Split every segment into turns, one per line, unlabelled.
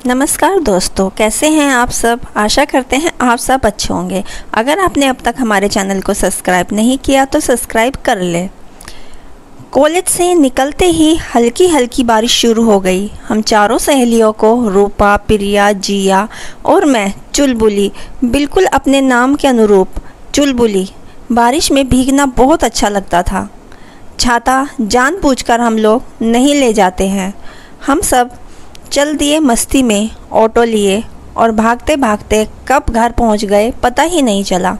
नमस्कार दोस्तों, कैसे हैं आप सब। आशा करते हैं आप सब अच्छे होंगे। अगर आपने अब तक हमारे चैनल को सब्सक्राइब नहीं किया तो सब्सक्राइब कर लें। कॉलेज से निकलते ही हल्की हल्की बारिश शुरू हो गई। हम चारों सहेलियों को, रूपा, प्रिया, जिया और मैं, चुलबुली, बिल्कुल अपने नाम के अनुरूप चुलबुली, बारिश में भीगना बहुत अच्छा लगता था। छाता जानबूझकर हम लोग नहीं ले जाते हैं। हम सब चल दिए मस्ती में, ऑटो लिए और भागते भागते कब घर पहुंच गए पता ही नहीं चला।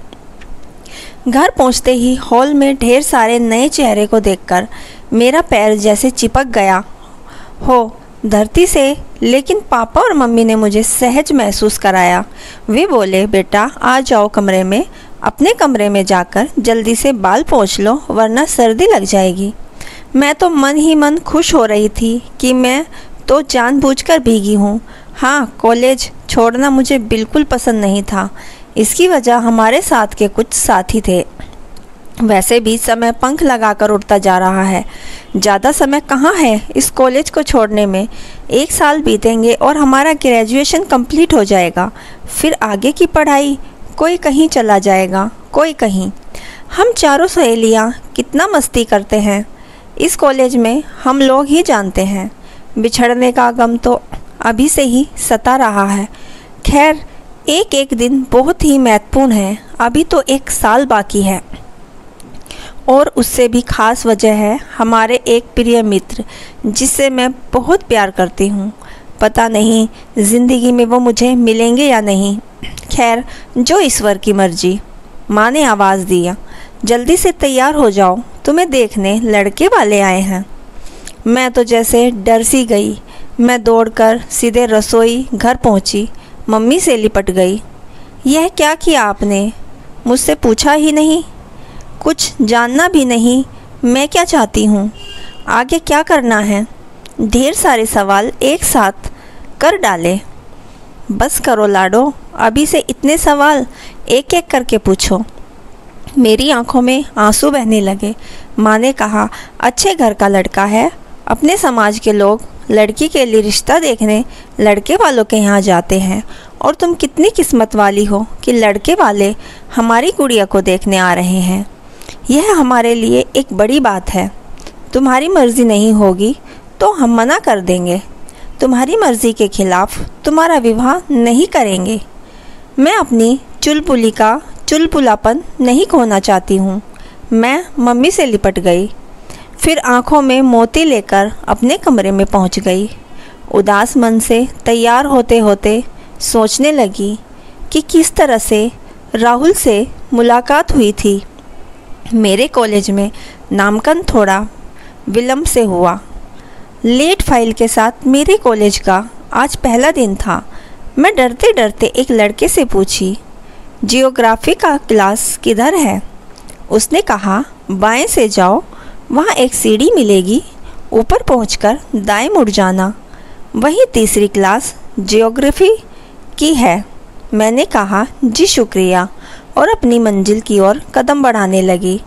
घर पहुंचते ही हॉल में ढेर सारे नए चेहरे को देखकर मेरा पैर जैसे चिपक गया हो धरती से, लेकिन पापा और मम्मी ने मुझे सहज महसूस कराया। वे बोले, बेटा आ जाओ कमरे में, अपने कमरे में जाकर जल्दी से बाल पोंछ लो वरना सर्दी लग जाएगी। मैं तो मन ही मन खुश हो रही थी कि मैं तो जानबूझकर भीगी हूँ। हाँ, कॉलेज छोड़ना मुझे बिल्कुल पसंद नहीं था। इसकी वजह हमारे साथ के कुछ साथी थे। वैसे भी समय पंख लगाकर उड़ता जा रहा है। ज़्यादा समय कहाँ है इस कॉलेज को छोड़ने में। 1 साल बीतेंगे और हमारा ग्रेजुएशन कंप्लीट हो जाएगा। फिर आगे की पढ़ाई, कोई कहीं चला जाएगा, कोई कहीं। हम चारों सहेलियाँ कितना मस्ती करते हैं इस कॉलेज में हम लोग ही जानते हैं। बिछड़ने का गम तो अभी से ही सता रहा है। खैर, एक एक दिन बहुत ही महत्वपूर्ण है। अभी तो 1 साल बाकी है और उससे भी खास वजह है हमारे एक प्रिय मित्र जिससे मैं बहुत प्यार करती हूँ। पता नहीं ज़िंदगी में वो मुझे मिलेंगे या नहीं। खैर, जो ईश्वर की मर्जी। माँ ने आवाज़ दिया, जल्दी से तैयार हो जाओ, तुम्हें देखने लड़के वाले आए हैं। मैं तो जैसे डर सी गई। मैं दौड़कर सीधे रसोई घर पहुंची, मम्मी से लिपट गई। यह क्या किया आपने? मुझसे पूछा ही नहीं, कुछ जानना भी नहीं मैं क्या चाहती हूँ, आगे क्या करना है। ढेर सारे सवाल एक साथ कर डाले। बस करो लाडो, अभी से इतने सवाल एक एक करके पूछो। मेरी आंखों में आंसू बहने लगे। माँ ने कहा, अच्छे घर का लड़का है। अपने समाज के लोग लड़की के लिए रिश्ता देखने लड़के वालों के यहाँ जाते हैं और तुम कितनी किस्मत वाली हो कि लड़के वाले हमारी गुड़िया को देखने आ रहे हैं। यह हमारे लिए एक बड़ी बात है। तुम्हारी मर्ज़ी नहीं होगी तो हम मना कर देंगे। तुम्हारी मर्ज़ी के खिलाफ़ तुम्हारा विवाह नहीं करेंगे। मैं अपनी चुलबुली का चुलबुलापन नहीं खोना चाहती हूँ। मैं मम्मी से लिपट गई, फिर आंखों में मोती लेकर अपने कमरे में पहुंच गई। उदास मन से तैयार होते होते सोचने लगी कि किस तरह से राहुल से मुलाकात हुई थी। मेरे कॉलेज में नामांकन थोड़ा विलम्ब से हुआ। लेट फाइल के साथ मेरे कॉलेज का आज पहला दिन था। मैं डरते डरते एक लड़के से पूछी, जियोग्राफी का क्लास किधर है? उसने कहा, बाएं से जाओ, वहाँ एक सीढ़ी मिलेगी, ऊपर पहुंचकर दाएं मुड़ जाना, वही तीसरी क्लास जियोग्राफी की है। मैंने कहा, जी शुक्रिया, और अपनी मंजिल की ओर कदम बढ़ाने लगी।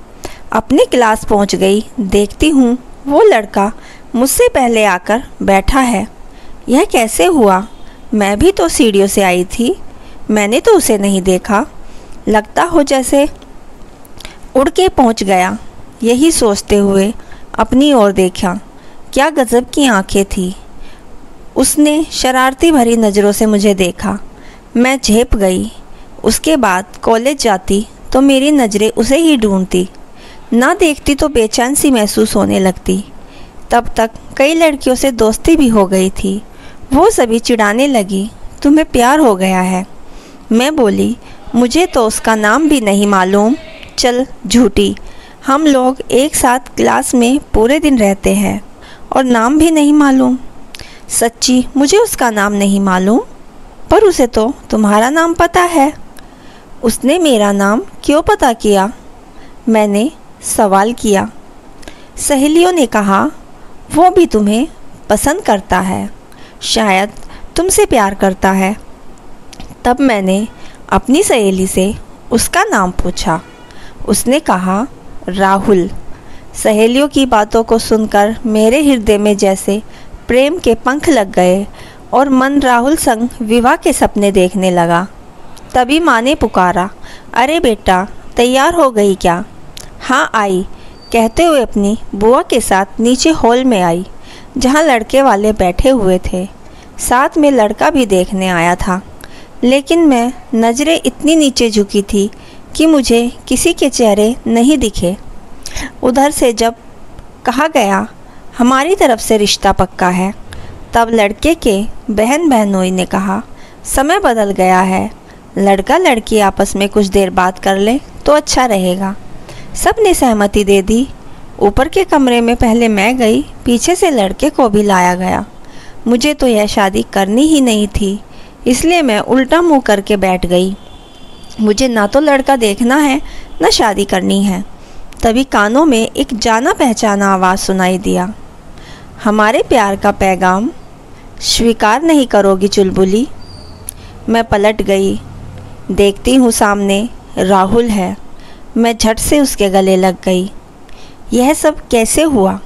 अपने क्लास पहुंच गई। देखती हूँ वो लड़का मुझसे पहले आकर बैठा है। यह कैसे हुआ? मैं भी तो सीढ़ियों से आई थी, मैंने तो उसे नहीं देखा। लगता हो जैसे उड़ के पहुँच गया। यही सोचते हुए अपनी ओर देखा। क्या गज़ब की आंखें थी। उसने शरारती भरी नज़रों से मुझे देखा। मैं झेप गई। उसके बाद कॉलेज जाती तो मेरी नज़रें उसे ही ढूंढती, ना देखती तो बेचैन सी महसूस होने लगती। तब तक कई लड़कियों से दोस्ती भी हो गई थी। वो सभी चिढ़ाने लगी, तुम्हें प्यार हो गया है। मैं बोली, मुझे तो उसका नाम भी नहीं मालूम। चल झूठी, हम लोग एक साथ क्लास में पूरे दिन रहते हैं और नाम भी नहीं मालूम। सच्ची मुझे उसका नाम नहीं मालूम, पर उसे तो तुम्हारा नाम पता है। उसने मेरा नाम क्यों पता किया? मैंने सवाल किया। सहेलियों ने कहा, वो भी तुम्हें पसंद करता है, शायद तुमसे प्यार करता है। तब मैंने अपनी सहेली से उसका नाम पूछा। उसने कहा, राहुल। सहेलियों की बातों को सुनकर मेरे हृदय में जैसे प्रेम के पंख लग गए और मन राहुल संग विवाह के सपने देखने लगा। तभी माँ ने पुकारा, अरे बेटा तैयार हो गई क्या? हाँ आई, कहते हुए अपनी बुआ के साथ नीचे हॉल में आई जहाँ लड़के वाले बैठे हुए थे। साथ में लड़का भी देखने आया था, लेकिन मैं नज़रें इतनी नीचे झुकी थी कि मुझे किसी के चेहरे नहीं दिखे। उधर से जब कहा गया हमारी तरफ से रिश्ता पक्का है, तब लड़के के बहन बहनोई ने कहा समय बदल गया है, लड़का लड़की आपस में कुछ देर बात कर ले तो अच्छा रहेगा। सब ने सहमति दे दी। ऊपर के कमरे में पहले मैं गई, पीछे से लड़के को भी लाया गया। मुझे तो यह शादी करनी ही नहीं थी, इसलिए मैं उल्टा मुंह करके बैठ गई। मुझे ना तो लड़का देखना है ना शादी करनी है। तभी कानों में एक जाना पहचाना आवाज़ सुनाई दिया, हमारे प्यार का पैगाम स्वीकार नहीं करोगी चुलबुली? मैं पलट गई, देखती हूँ सामने राहुल है। मैं झट से उसके गले लग गई। यह सब कैसे हुआ?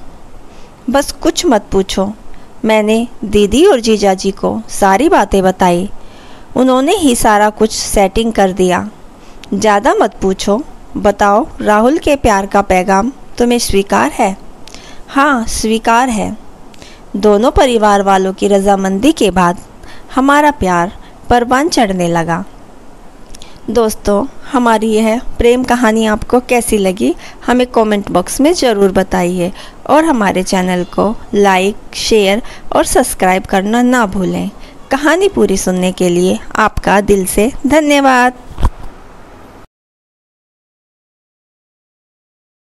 बस कुछ मत पूछो। मैंने दीदी और जीजाजी को सारी बातें बताई, उन्होंने ही सारा कुछ सेटिंग कर दिया। ज़्यादा मत पूछो, बताओ राहुल के प्यार का पैगाम तुम्हें स्वीकार है? हाँ स्वीकार है। दोनों परिवार वालों की रजामंदी के बाद हमारा प्यार परवान चढ़ने लगा। दोस्तों, हमारी यह प्रेम कहानी आपको कैसी लगी हमें कमेंट बॉक्स में ज़रूर बताइए और हमारे चैनल को लाइक, शेयर और सब्सक्राइब करना ना भूलें। कहानी पूरी सुनने के लिए आपका दिल से धन्यवाद।